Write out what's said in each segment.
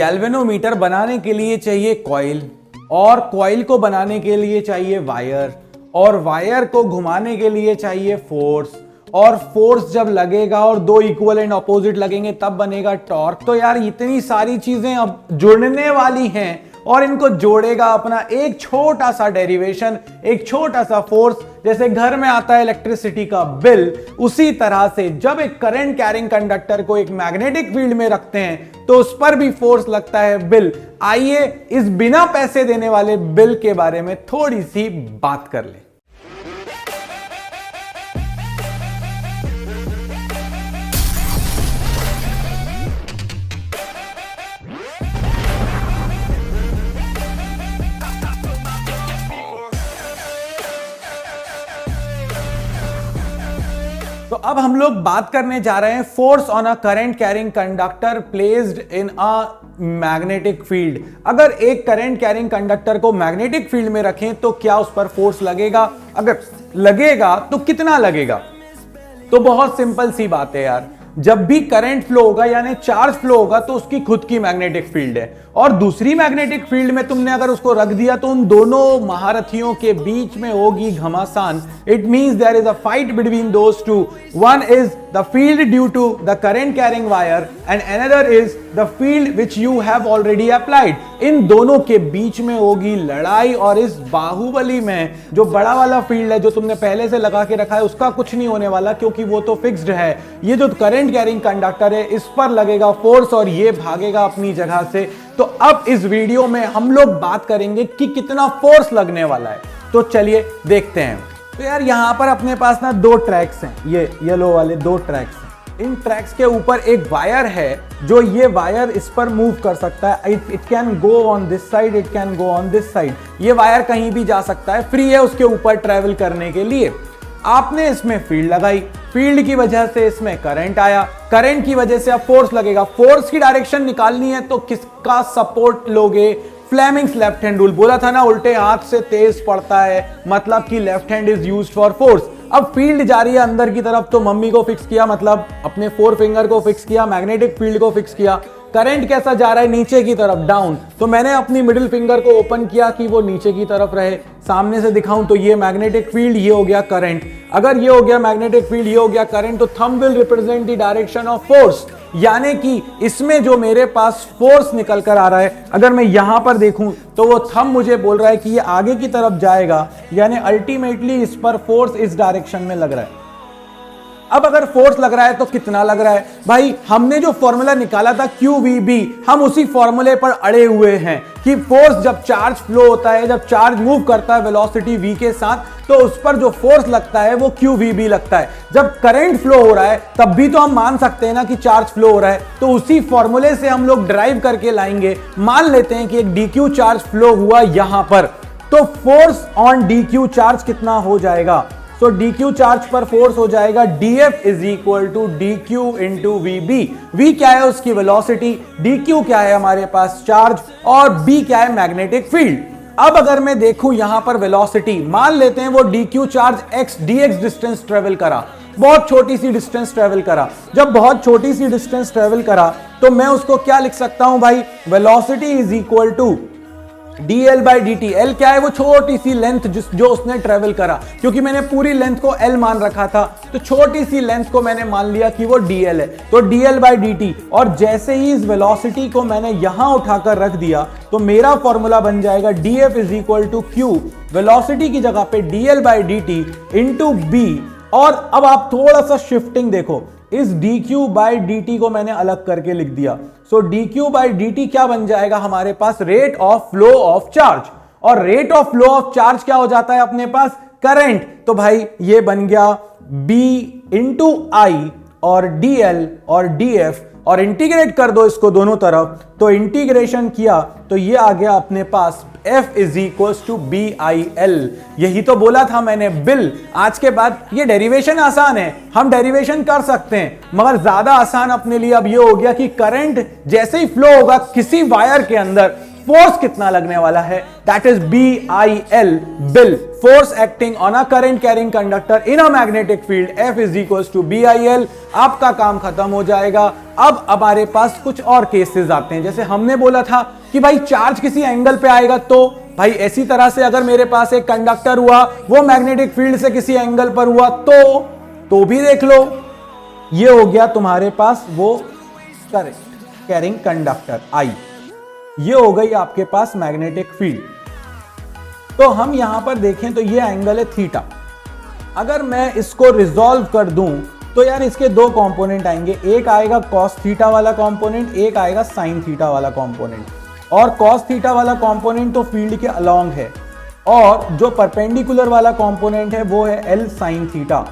Galvanometer बनाने के लिए चाहिए कॉइल, और कॉइल को बनाने के लिए चाहिए वायर, और वायर को घुमाने के लिए चाहिए फोर्स, और फोर्स जब लगेगा और दो इक्वल एंड ऑपोजिट लगेंगे तब बनेगा टॉर्क। तो यार इतनी सारी चीजें अब जुड़ने वाली हैं और इनको जोड़ेगा अपना एक छोटा सा डेरिवेशन, एक छोटा सा फोर्स। जैसे घर में आता है इलेक्ट्रिसिटी का बिल, उसी तरह से जब एक करंट कैरिंग कंडक्टर को एक मैग्नेटिक फील्ड में रखते हैं तो उस पर भी फोर्स लगता है, बिल। आइए इस बिना पैसे देने वाले बिल के बारे में थोड़ी सी बात कर लें। तो अब हम लोग बात करने जा रहे हैं force on a current carrying conductor placed in a magnetic field. अगर एक करंट कैरिंग कंडक्टर को मैग्नेटिक फील्ड में रखें तो क्या उस पर फोर्स लगेगा? अगर लगेगा तो कितना लगेगा? तो बहुत सिंपल सी बात है यार, जब भी करंट फ्लो होगा यानी चार्ज फ्लो होगा तो उसकी खुद की मैग्नेटिक फील्ड है, और दूसरी मैग्नेटिक फील्ड में तुमने अगर उसको रख दिया तो उन दोनों महारथियों के बीच में होगी घमासान। It means there is a fight between those two. One is the field due to the current carrying wire and another is the field which you have already applied. इन दोनों के बीच में होगी लड़ाई, और इस बाहुबली में जो बड़ा वाला फील्ड है जो तुमने पहले से लगा के रखा है उसका कुछ नहीं होने वाला, क्योंकि वो तो फिक्स्ड है। ये जो करंट कैरिंग कंडक्टर है इस पर लगेगा फोर्स और ये भागेगा अपनी जगह से। तो अब इस वीडियो में हम लोग बात करेंगे कि कितना फोर्स लगने वाला है। तो चलिए देखते हैं। तो यार यहां पर अपने पास ना दो ट्रैक्स हैं, ये येलो वाले दो ट्रैक्स हैं। इन ट्रैक्स के ऊपर एक वायर है जो ये वायर इस पर मूव कर सकता है। It can go on this side, it can go on this side. ये वायर कहीं भी जा सकता है, फ्री है उसके ऊपर ट्रेवल करने के लिए। आपने इसमें फील्ड लगाई, फील्ड की वजह से इसमें करंट आया, करंट की वजह से अब फोर्स लगेगा। फोर्स की डायरेक्शन निकालनी है तो किसका सपोर्ट लोगे? Fleming's left hand rule. बोला था ना उल्टे हाथ से तेज पड़ता है, मतलब कि left hand is used for force. अब फील्ड जा रही है अंदर की तरफ तो मम्मी को फिक्स किया, मतलब अपने फोर फिंगर को फिक्स किया, मैग्नेटिक फील्ड को फिक्स किया। करंट कैसा जा रहा है? नीचे की तरफ, डाउन। तो मैंने अपनी मिडिल फिंगर को ओपन किया कि वो नीचे की तरफ रहे। सामने से दिखाऊं तो ये मैग्नेटिक फील्ड, ये हो गया करंट। अगर ये हो गया मैग्नेटिक फील्ड, ये हो गया करंट, तो thumb will represent the direction of force. यानी कि इसमें जो मेरे पास फोर्स निकल कर आ रहा है, अगर मैं यहां पर देखूं तो वो थंब मुझे बोल रहा है कि ये आगे की तरफ जाएगा, यानी अल्टीमेटली इस पर फोर्स इस डायरेक्शन में लग रहा है। अब अगर फोर्स लग रहा है तो कितना लग रहा है? भाई हमने जो फॉर्मूला निकाला था QVB, हम उसी फॉर्मूले पर अड़े हुए हैं कि फोर्स जब चार्ज फ्लो होता है, जब चार्ज मूव करता है वेलोसिटी v के साथ, तो उस पर जो फोर्स लगता है वो QVB लगता है। जब करंट फ्लो हो रहा है तब भी तो हम मान सकते हैं ना कि चार्ज फ्लो हो रहा है, तो उसी फॉर्मूले से हम लोग ड्राइव करके लाएंगे। मान लेते हैं कि एक dq चार्ज फ्लो हुआ यहां पर, तो फोर्स ऑन dq चार्ज कितना हो जाएगा? तो dq चार्ज पर फोर्स हो जाएगा dF is equal to dq into VB। V क्या है? उसकी वेलोसिटी। dq क्या है? हमारे पास चार्ज। और B क्या है? Magnetic field. अब अगर मैं देखूं यहां पर वेलोसिटी, मान लेते हैं वो dq charge x dx distance travel करा, बहुत छोटी सी डिस्टेंस ट्रेवल करा। जब बहुत छोटी सी डिस्टेंस ट्रेवल करा तो मैं उसको क्या लिख सकता हूं भाई? Velocity is equal to dl by dt। l क्या है? वो छोटी सी लेंथ जो उसने ट्रेवल करा, क्योंकि मैंने पूरी लेंथ को l मान रखा था, तो छोटी सी लेंथ को मैंने मान लिया कि वो dl है, तो dl बाई dt। और जैसे ही इस वेलोसिटी को मैंने यहां उठाकर रख दिया तो मेरा फॉर्मूला बन जाएगा dF is equal to q, velocity की जगह पे dl by dt into b। और अब आप थोड़ा सा शिफ्टिंग देखो, इस dq बाई dt को मैंने अलग करके लिख दिया। सो dq बाई dt क्या बन जाएगा हमारे पास? Rate of flow of charge. और rate of flow of charge क्या हो जाता है अपने पास? करंट। तो भाई ये बन गया b इंटू आई और dl और df, और इंटीग्रेट कर दो इसको दोनों तरफ, तो इंटीग्रेशन किया तो ये आ गया अपने पास F is equal to BIL। यही तो बोला था मैंने, बिल। आज के बाद ये डेरिवेशन आसान है, हम डेरिवेशन कर सकते हैं, मगर ज्यादा आसान अपने लिए अब ये हो गया कि करंट जैसे ही फ्लो होगा किसी वायर के अंदर, फोर्स कितना लगने वाला है, that is BIL, BIL, force acting on a current carrying conductor in a magnetic field, F is equals to BIL। आपका काम खत्म हो जाएगा। अब हमारे पास कुछ और केसेस आते हैं, जैसे हमने बोला था कि भाई चार्ज किसी एंगल पे आएगा, तो भाई ऐसी तरह से अगर मेरे पास एक कंडक्टर हुआ, वो मैग्नेटिक फील्ड से किसी एंगल पर हुआ, तो भी देख लो, ये हो गया तुम्हारे पास वो करंट कैरिंग कंडक्टर I, ये हो गई आपके पास मैग्नेटिक फील्ड। तो हम यहां पर देखें तो ये एंगल है थीटा। अगर मैं इसको रिजॉल्व कर दूं तो यार इसके दो कंपोनेंट आएंगे, एक आएगा कॉस थीटा वाला कंपोनेंट, एक आएगा साइन थीटा वाला कंपोनेंट। और कॉस थीटा वाला कंपोनेंट तो फील्ड के अलोंग है, और जो परपेंडिकुलर वाला कंपोनेंट है वो है L साइन थीटा।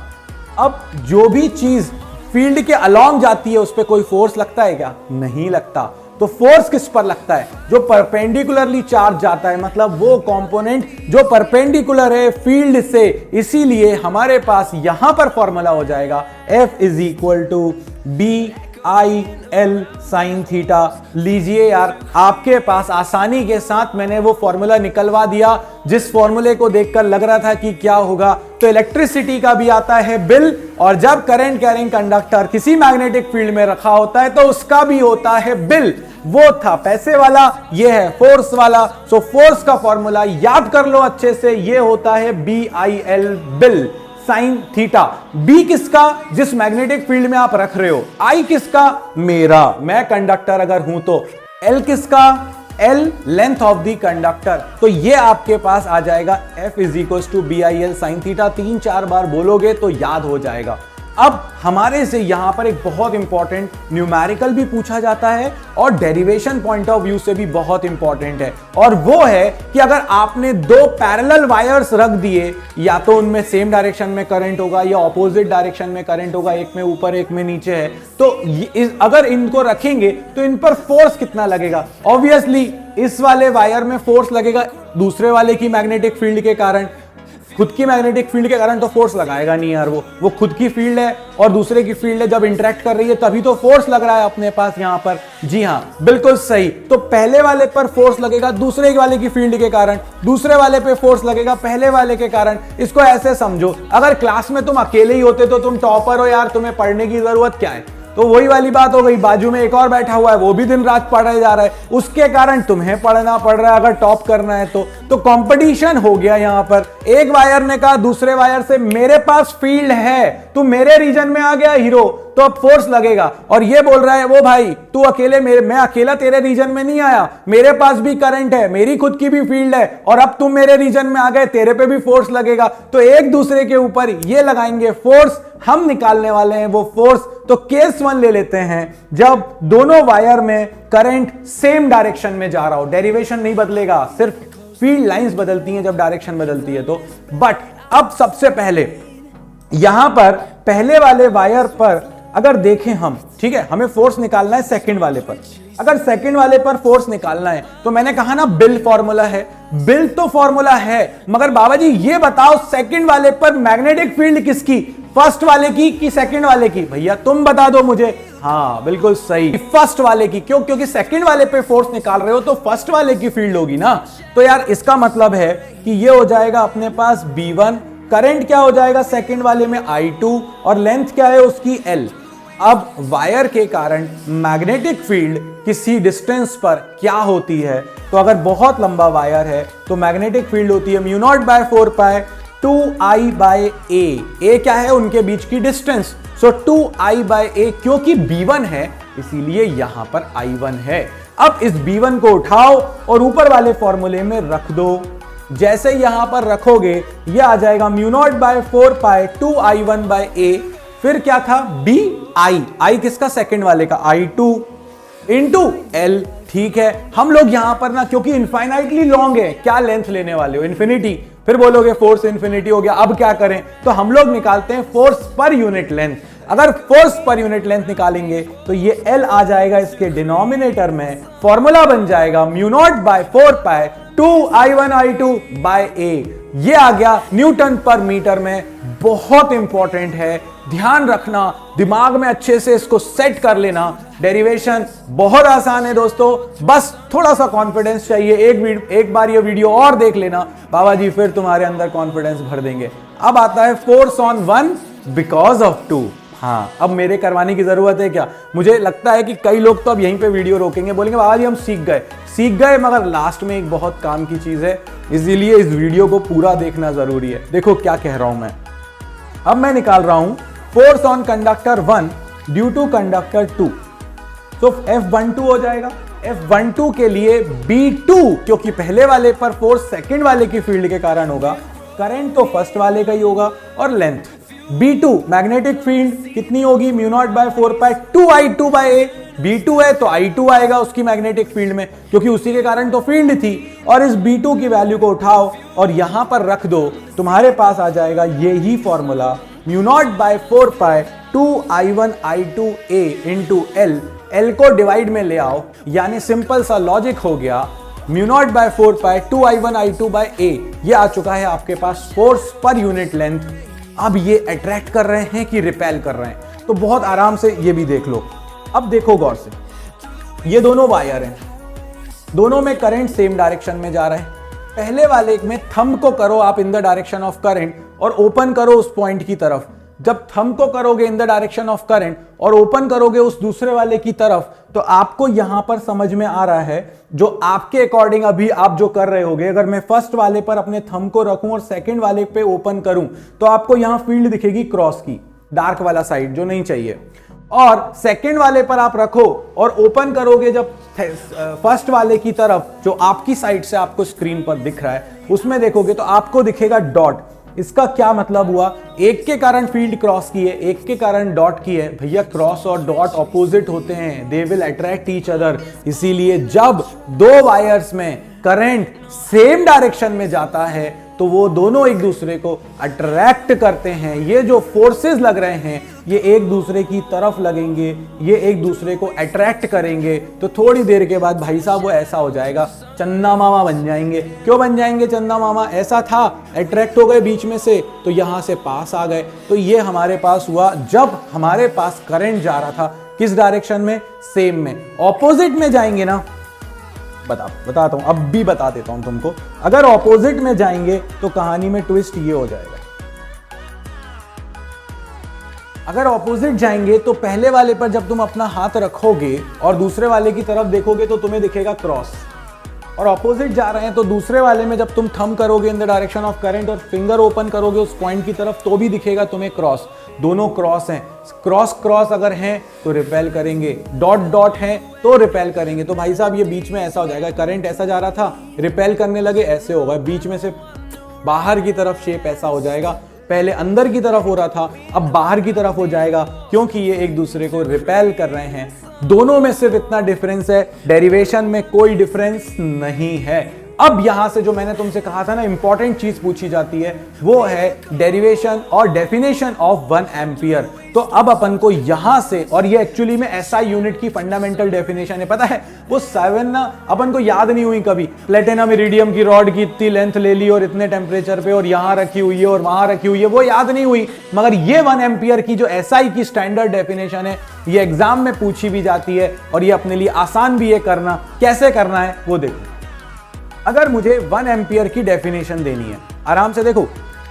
अब जो भी चीज फील्ड के अलोंग जाती है उस पर कोई फोर्स लगता है क्या? नहीं लगता। तो फोर्स किस पर लगता है? जो परपेंडिकुलरली चार्ज जाता है, मतलब वो कंपोनेंट जो परपेंडिकुलर है फील्ड से। इसीलिए हमारे पास यहां पर फॉर्मूला हो जाएगा F is equal to BIL sine theta. लीजिए यार, आपके पास आसानी के साथ मैंने वो फॉर्मूला निकलवा दिया, जिस फॉर्मूले को देखकर लग रहा था कि क्या होगा। तो इलेक्ट्रिसिटी का भी आता है बिल, और जब करंट कैरिंग कंडक्टर किसी मैग्नेटिक फील्ड में रखा होता है तो उसका भी होता है बिल। वो था पैसे वाला, ये है फोर्स वाला। सो फोर्स का फॉर्मूला याद कर लो अच्छे से, ये होता है BIL, BIL sine theta. B किसका? जिस मैग्नेटिक फील्ड में आप रख रहे हो। आई किसका? मेरा, मैं कंडक्टर अगर हूं तो। एल किसका? L length of the conductor. तो ये आपके पास आ जाएगा F is equal to BIL sine theta. 3-4 बार बोलोगे तो याद हो जाएगा। अब हमारे से यहां पर एक बहुत इंपॉर्टेंट न्यूमेरिकल भी पूछा जाता है, और डेरिवेशन पॉइंट ऑफ व्यू से भी बहुत इंपॉर्टेंट है, और वो है कि अगर आपने दो पैरेलल वायर्स रख दिए, या तो उनमें सेम डायरेक्शन में करंट होगा या ऑपोजिट डायरेक्शन में करंट होगा, एक में ऊपर एक में नीचे है, तो अगर इनको रखेंगे तो इन पर फोर्स कितना लगेगा? ऑब्वियसली इस वाले वायर में फोर्स लगेगा दूसरे वाले की मैग्नेटिक फील्ड के कारण। खुद की मैग्नेटिक फील्ड के कारण तो फोर्स लगाएगा नहीं यार, वो खुद की फील्ड है और दूसरे की फील्ड है, जब इंटरेक्ट कर रही है तभी तो फोर्स लग रहा है अपने पास यहां पर। जी हां, बिल्कुल सही। तो पहले वाले पर फोर्स लगेगा दूसरे वाले की फील्ड के कारण, दूसरे वाले पे फोर्स लगेगा पहले वाले के कारण। इसको ऐसे समझो, अगर क्लास में तुम अकेले ही होते तो तुम टॉपर हो यार, तुम्हें पढ़ने की जरूरत क्या है? तो वही वाली बात हो गई, बाजू में एक और बैठा हुआ है, वो भी दिन रात पढ़े जा रहा है, उसके कारण तुम्हें पढ़ना पड़ रहा है अगर टॉप करना है तो कंपटीशन हो गया यहां पर। एक वायर ने कहा दूसरे वायर से, मेरे पास फील्ड है, तू मेरे रीजन में आ गया हीरो, तो अब फोर्स लगेगा। और ये बोल रहा है, वो भाई तू अकेले मैं अकेला तेरे रीजन में नहीं आया, मेरे पास भी करंट है, मेरी खुद की भी फील्ड है, और अब तुम मेरे रीजन में आ गए, तेरे पे भी फोर्स लगेगा। तो एक दूसरे के ऊपर ये लगाएंगे फोर्स, हम निकालने वाले हैं वो फोर्स। तो केस 1 ले लेते हैं, जब दोनों वायर में करंट सेम डायरेक्शन में जा रहा हो, डेरिवेशन नहीं बदलेगा, सिर्फ फील्ड लाइंस बदलती हैं जब डायरेक्शन बदलती है तो। बट अब सबसे पहले यहां पर पहले वाले वायर पर अगर देखें हम, ठीक है, हमें फोर्स निकालना है सेकंड वाले पर। अगर सेकंड वाले पर फोर्स निकालना है तो मैंने कहा ना बिल फॉर्मूला है, बिल तो फॉर्मूला है, मगर बाबा जी ये बताओ सेकंड वाले पर मैग्नेटिक फील्ड किसकी, फर्स्ट वाले की कि सेकंड वाले की? भैया तुम बता दो मुझे। हाँ बिल्कुल सही, फर्स्ट वाले की। क्यों? क्योंकि सेकंड वाले पे फोर्स निकाल रहे हो तो फर्स्ट वाले की फील्ड होगी ना। तो यार इसका मतलब है कि ये हो जाएगा अपने पास B1, करंट क्या हो जाएगा सेकंड वाले में I2, और लेंथ क्या है उसकी L। अब वायर के कारण मैग्नेटिक फील्ड किसी डिस्टेंस पर क्या होती है? तो अगर बहुत लंबा वायर है तो मैग्नेटिक फील्ड होती है μ0/4 पाई 2I/a। a क्या है? उनके बीच की डिस्टेंस। सो 2I/a, क्योंकि B1 है इसीलिए यहां पर I1 है। अब इस B1 को उठाओ और ऊपर वाले फॉर्मूले में रख दो। जैसे यहां पर रखोगे ये आ जाएगा μ0/4 पाई 2I1/a। फिर क्या था? I किसका? सेकंड वाले का, I2 इंटू L। ठीक है, हम लोग यहां पर ना, क्योंकि इनफाइनाइटली लॉन्ग है, क्या लेंथ लेने वाले हो? इन्फिनिटी। फिर बोलोगे फोर्स इन्फिनिटी हो गया, अब क्या करें? तो हम लोग निकालते हैं फोर्स पर यूनिट लेंथ। अगर फोर्स पर यूनिट लेंथ निकालेंगे तो ये L आ जाएगा इसके डिनोमिनेटर में, फॉर्मूला बन जाएगा μ0/4 पाई 2I1I2/a। ये आ गया न्यूटन पर मीटर में। बहुत इंपॉर्टेंट है, ध्यान रखना, दिमाग में अच्छे से इसको सेट कर लेना। डेरिवेशन बहुत आसान है दोस्तों, बस थोड़ा सा कॉन्फिडेंस चाहिए। एक बार ये वीडियो और देख लेना बाबा जी, फिर तुम्हारे अंदर कॉन्फिडेंस भर देंगे। अब आता है force on one because of two. हाँ, अब मेरे करवाने की जरूरत है क्या? मुझे लगता है कि कई लोग तो अब यहीं पे वीडियो रोकेंगे, बोलेंगे बाबा जी हम सीख गए, मगर लास्ट में एक बहुत काम की चीज है, इसीलिए इस वीडियो को पूरा देखना जरूरी है। देखो क्या कह रहा हूं मैं। अब मैं निकाल रहा हूं force on conductor 1 due to conductor 2, तो F12 हो जाएगा। F12 के लिए B2, क्योंकि पहले वाले पर फोर्स सेकंड वाले की फील्ड के कारण होगा, करंट तो फर्स्ट वाले का ही होगा, और लेंथ B2 मैग्नेटिक फील्ड कितनी होगी, μ0/4π 2I2/a। B2 है तो I2 आएगा उसकी मैग्नेटिक फील्ड में, क्योंकि उसी के कारण तो फील्ड थी। और इस B2 की वैल्यू को उठाओ और यहां पर रख दो, तुम्हारे पास आ जाएगा ये ही फॉर्मूला, μ0/4π 2I1I2a इंटू L को डिवाइड में ले आओ, यानी सिंपल सा लॉजिक हो गया, μ0/4π 2I1I2/a। ये आ चुका है आपके पास फोर्स पर यूनिट लेंथ। अब ये अट्रैक्ट कर रहे हैं कि रिपेल कर रहे हैं, तो बहुत आराम से ये भी देख लो। अब देखो गौर से, ये दोनों वायर हैं, दोनों में करंट सेम डायरेक्शन में जा रहा है। पहले वाले में थंब को करो आप इन द डायरेक्शन ऑफ करंट और ओपन करो उस पॉइंट की तरफ। जब थंब को करोगे इन द डायरेक्शन ऑफ करंट और ओपन करोगे उस दूसरे वाले की तरफ, तो आपको यहां पर समझ में आ रहा है, जो आपके अकॉर्डिंग अभी आप जो कर रहे होगे, अगर मैं फर्स्ट वाले पर अपने थंब को रखूं और सेकंड वाले पे ओपन करूं, तो आपको यहां फील्ड दिखेगी क्रॉस की, डार्क वाला साइड जो नहीं चाहिए। और सेकंड वाले पर आप रखो और ओपन करोगे जब फर्स्ट वाले की तरफ, जो आपकी साइड से आपको स्क्रीन पर दिख रहा है, उसमें देखोगे तो आपको दिखेगा डॉट। इसका क्या मतलब हुआ, एक के कारण फील्ड क्रॉस की है, एक के कारण डॉट की है। भैया क्रॉस और डॉट ऑपोजिट होते हैं, they will attract each other. इसीलिए जब दो वायर्स में करंट सेम डायरेक्शन में जाता है तो वो दोनों एक दूसरे को अट्रैक्ट करते हैं। ये जो फोर्सेस लग रहे हैं ये एक दूसरे की तरफ लगेंगे, ये एक दूसरे को अट्रैक्ट करेंगे, तो थोड़ी देर के बाद भाई साहब वो ऐसा हो जाएगा, चंदा मामा बन जाएंगे। क्यों बन जाएंगे चंदा मामा? ऐसा था, अट्रैक्ट हो गए बीच में से, तो यहां से पास आ गए। तो ये हमारे पास हुआ जब हमारे पास करंट जा रहा था किस डायरेक्शन में, सेम में। ऑपोजिट में जाएंगे ना, बताता हूं, अब भी बता देता हूं तुमको। अगर ऑपोजिट में जाएंगे तो कहानी में ट्विस्ट ये हो जाएगा। अगर ऑपोजिट जाएंगे तो पहले वाले पर जब तुम अपना हाथ रखोगे और दूसरे वाले की तरफ देखोगे तो तुम्हें दिखेगा क्रॉस। और ऑपोजिट जा रहे हैं तो दूसरे वाले में जब तुम थंब करोगे इन द डायरेक्शन ऑफ करंट और फिंगर ओपन करोगे उस पॉइंट की तरफ, तो भी दिखेगा तुम्हें क्रॉस। दोनों क्रॉस हैं, क्रॉस क्रॉस अगर हैं तो रिपेल करेंगे, डॉट डॉट हैं तो रिपेल करेंगे। तो भाई साहब ये बीच में ऐसा हो जाएगा, करंट ऐसा जा रहा था, रिपेल करने लगे ऐसे होगा, बीच में से बाहर की तरफ शेप ऐसा हो जाएगा। पहले अंदर की तरफ हो रहा था, अब बाहर की तरफ हो जाएगा, क्योंकि ये एक दूसरे को रिपेल कर रहे हैं। दोनों में सिर्फ इतना डिफरेंस है, डेरिवेशन में कोई डिफरेंस नहीं है। अब यहां से जो मैंने तुमसे कहा था ना, इंपॉर्टेंट चीज पूछी जाती है, वो है डेरिवेशन और डेफिनेशन ऑफ 1 एम्पियर। तो अब अपन को यहां से, और ये एक्चुअली में एसआई यूनिट की फंडामेंटल डेफिनेशन है, पता है वो 7 ना अपन को याद नहीं हुई कभी। प्लेटिनम इरिडियम की रॉड की इतनी लेंथ ले ली और इतने टेम्परेचर पे और यहां रखी हुई है और वहां रखी हुई है, वो याद नहीं हुई। मगर ये 1 एम्पियर की जो एसआई की स्टैंडर्ड डेफिनेशन है, ये एग्जाम में पूछी भी जाती है और ये अपने लिए आसान भी है करना। कैसे करना है वो देखो। अगर मुझे 1 एम्पियर की डेफिनेशन देनी है, आराम से देखो,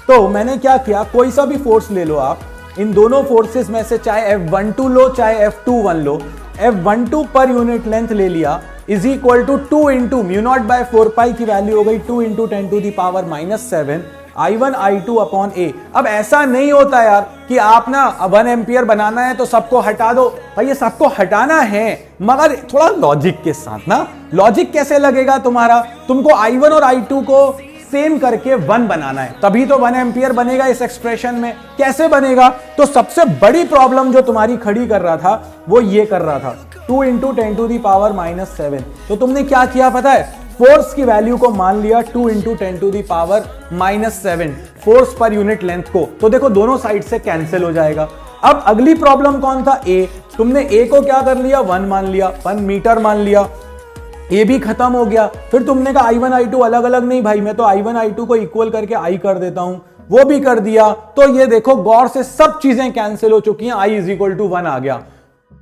तो मैंने क्या किया, कोई सा भी फोर्स ले लो आप, इन दोनों फोर्सेस में से चाहे F12 लो चाहे F21 लो, F12 पर यूनिट लेंथ ले लिया इज इक्वल टू 2 इंटू μ0/4π की वैल्यू हो गई 2 into 10⁻⁷ I1 I2 upon A। अब ऐसा नहीं होता यार कि आप ना 1 एम्पियर बनाना है तो सबको हटा दो। भाई ये सबको हटाना है, मगर थोड़ा लॉजिक के साथ ना। लॉजिक कैसे लगेगा तुम्हारा, तुमको I1 और I2 को सेम करके 1 बनाना है, तभी तो 1 एम्पियर बनेगा इस एक्सप्रेशन में। कैसे बनेगा, तो सबसे बड़ी प्रॉब्लम जो तुम्हारी खड़ी कर रहा था वो ये कर रहा था 2 इंटू 10⁻⁷। तो तुमने क्या किया पता है, फोर्स की वैल्यू को मान लिया 2 into 10⁻⁷ force per unit length को। तो देखो दोनों साइड से कैंसिल हो जाएगा। अब अगली प्रॉब्लम कौन था, ए। तुमने ए को क्या कर लिया, 1 मान लिया, 1 मीटर मान लिया, ए भी खत्म हो गया। फिर तुमने कहा I1 I2 अलग अलग नहीं भाई, मैं तो I1 I2 को इक्वल करके I कर देता हूं, वो भी कर दिया। तो ये देखो गौर से सब चीजें कैंसिल हो चुकी हैं, I इज इक्वल टू 1 आ गया।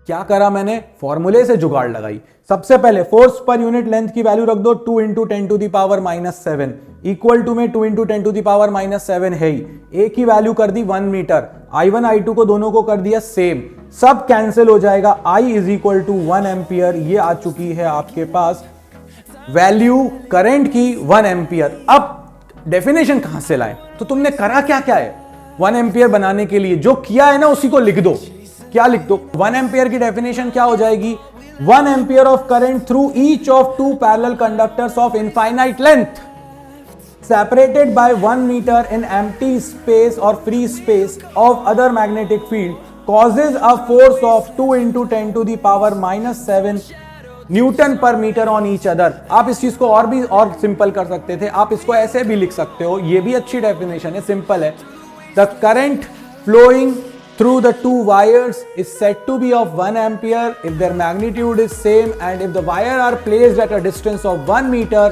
क्या करा मैंने, फॉर्मूले से जुगाड़ लगाई। सबसे पहले फोर्स पर यूनिट लेंथ की वैल्यू रख दो 2 into 10 to the power -7 equal to में 2 इंटू 10 टू द पावर -7 है ही। ए की वैल्यू कर दी 1 मीटर, I1 I2 को दोनों को कर दिया सेम, सब कैंसिल हो जाएगा। I is equal to 1 ampere, ये आ चुकी है आपके पास वैल्यू करंट की 1 एम्पियर। अब डेफिनेशन कहां से लाए, तो तुमने करा क्या क्या है 1 एम्पियर बनाने के लिए, जो किया है ना उसी को लिख दो। क्या लिख दो, 1 एम्पियर की डेफिनेशन क्या हो जाएगी, 1 ampere of current through each of 2 parallel conductors of infinite length separated by 1 meter in empty space or free space of other magnetic field causes a force of 2 into 10 to the power -7 newton per metre on each other. आप इस चीज को और भी और simple कर सकते थे, आप इसको ऐसे भी लिख सकते हो, ये भी अच्छी डेफिनेशन है, सिंपल है। The current flowing through the 2 wires is said to be of 1 ampere if their magnitude is same and if the wire are placed at a distance of 1 meter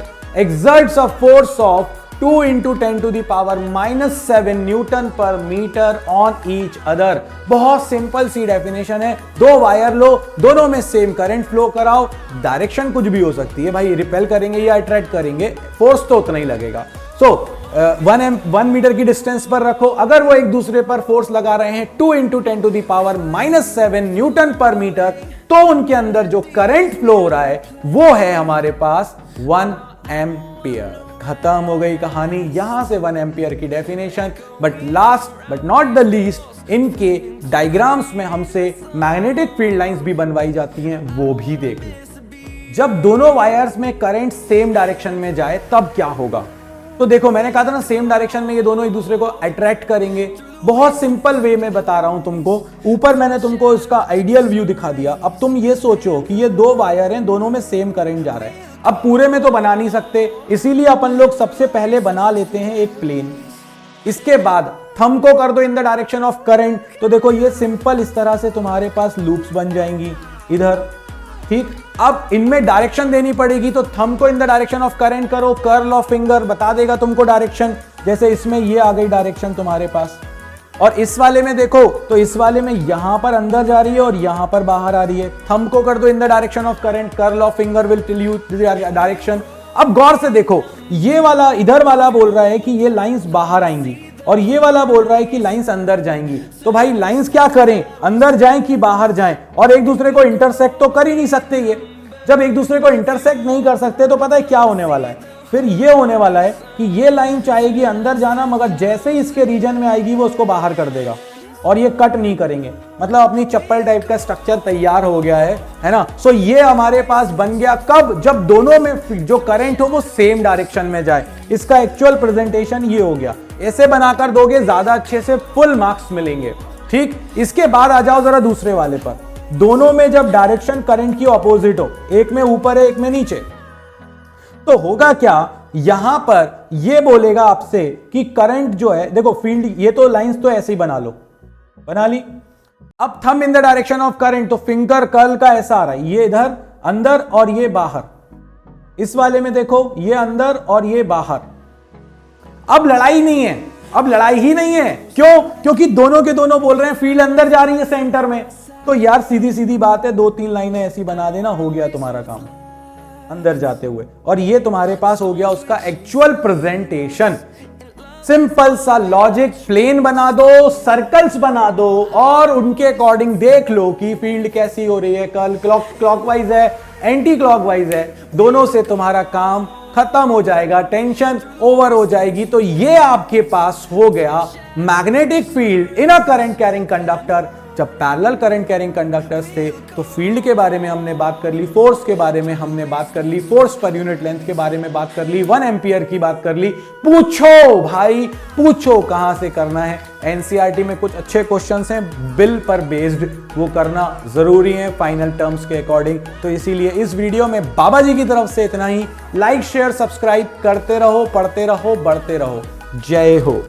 exerts a force of 2 into 10 to the power -7 newton per metre on each other. बहुत simple सी definition है, 2 wire लो, दोनों में same current flow कराओ, direction कुछ भी हो सकती है भाई, रिपेल करेंगे या अट्रैक्ट करेंगे, फोर्स तो उतना ही लगेगा। सो 1 मीटर की डिस्टेंस पर रखो, अगर वो एक दूसरे पर फोर्स लगा रहे हैं 2 into 10 to the power -7 newton per metre, तो उनके अंदर जो करंट फ्लो हो रहा है वो है हमारे पास 1 एम्पियर। खत्म हो गई कहानी, यहां से 1 एम्पियर की definition. But last but not the least, इनके डायग्राम्स में हमसे मैग्नेटिक फील्ड लाइंस भी बनवाई जाती हैं, वो भी देख लो। जब दोनों वायर्स में करंट सेम डायरेक्शन में जाए तब क्या होगा, तो देखो मैंने कहा था ना सेम डायरेक्शन में ये दोनों एक दूसरे को अट्रैक्ट करेंगे। बहुत सिंपल वे में बता रहा हूं तुमको, ऊपर मैंने तुमको इसका आइडियल व्यू दिखा दिया। अब तुम ये सोचो कि ये 2 वायर हैं, दोनों में सेम करंट जा रहा है। अब पूरे में तो बना नहीं सकते, इसीलिए अपन लोग सबसे पहले बना लेते हैं एक प्लेन। इसके बाद थंब को कर दो in the direction of current, तो देखो ये सिंपल इस तरह से तुम्हारे पास लूप्स बन जाएंगी इधर, ठीक। अब इनमें डायरेक्शन देनी पड़ेगी, तो थंब को इन द डायरेक्शन ऑफ करंट करो, कर्ल ऑफ फिंगर बता देगा तुमको डायरेक्शन। जैसे इसमें ये आ गई डायरेक्शन तुम्हारे पास, और इस वाले में देखो तो इस वाले में यहां पर अंदर जा रही है और यहां पर बाहर आ रही है। थंब को कर दो in the direction of current, curl of finger will tell you direction. अब गौर से देखो, ये वाला इधर वाला बोल रहा है कि ये लाइंस बाहर आएंगी और ये वाला बोल रहा है कि लाइंस अंदर जाएंगी। तो भाई लाइंस क्या करें, अंदर जाएं कि बाहर जाएं, और एक दूसरे को इंटरसेक्ट तो कर ही नहीं सकते। ये जब एक दूसरे को इंटरसेक्ट नहीं कर सकते तो पता है क्या होने वाला है, फिर ये होने वाला है कि ये लाइन चाहेगी अंदर जाना, मगर जैसे ही इसके रीजन में आएगी वो उसको बाहर कर देगा, और ये कट नहीं करेंगे। मतलब अपनी चप्पल टाइप का स्ट्रक्चर तैयार हो गया है ना। सो ये हमारे पास बन गया कब, जब दोनों में जो करंट हो वो सेम डायरेक्शन में जाए। इसका एक्चुअल प्रेजेंटेशन ये हो गया। ऐसे बनाकर दोगे ज्यादा अच्छे से फुल मार्क्स मिलेंगे, ठीक। इसके बाद आ जाओ जरा दूसरे वाले पर, दोनों में जब डायरेक्शन करंट की ऑपोजिट हो, एक में ऊपर है एक में नीचे, तो होगा क्या, यहां पर ये बोलेगा आपसे कि करंट जो है, देखो फील्ड, ये तो लाइंस तो ऐसे ही बना लो, बना ली। अब thumb in the direction of current, तो फिंगर कर्ल का ऐसा आ रहा है, ये इधर अंदर और ये बाहर। इस वाले में देखो ये अंदर और ये बाहर। अब लड़ाई नहीं है, अब लड़ाई ही नहीं है। क्यों? क्योंकि दोनों के दोनों बोल रहे हैं फील्ड अंदर जा रही है सेंटर में। तो यार सीधी सीधी बात है, 2-3 लाइनें ऐसी बना देना, हो गया तुम्हारा काम अंदर जाते हुए। और ये तुम्हारे पास हो गया उसका एक्चुअल प्रेजेंटेशन। सिंपल सा लॉजिक, प्लेन बना दो, सर्कल्स बना दो, और उनके अकॉर्डिंग देख लो कि फील्ड कैसी हो रही है, कर्ल क्लॉकवाइज है, एंटी क्लॉकवाइज है, दोनों से तुम्हारा काम खत्म हो जाएगा, टेंशन ओवर हो जाएगी। तो ये आपके पास हो गया मैग्नेटिक फील्ड इन अ करंट कैरिंग कंडक्टर। जब पैरेलल करंट कैरिंग कंडक्टर्स थे तो फील्ड के बारे में हमने बात कर ली, फोर्स के बारे में हमने बात कर ली, फोर्स पर यूनिट लेंथ के बारे में बात कर ली, 1 एम्पियर की बात कर ली। पूछो भाई, पूछो कहां से करना है। एनसीईआरटी में कुछ अच्छे क्वेश्चंस हैं बिल पर बेस्ड, वो करना जरूरी है फाइनल टर्म्स के अकॉर्डिंग। तो इसीलिए इस वीडियो में बाबा जी की तरफ से इतना ही। लाइक शेयर सब्सक्राइब करते रहो, पढ़ते रहो, बढ़ते रहो। जय हो।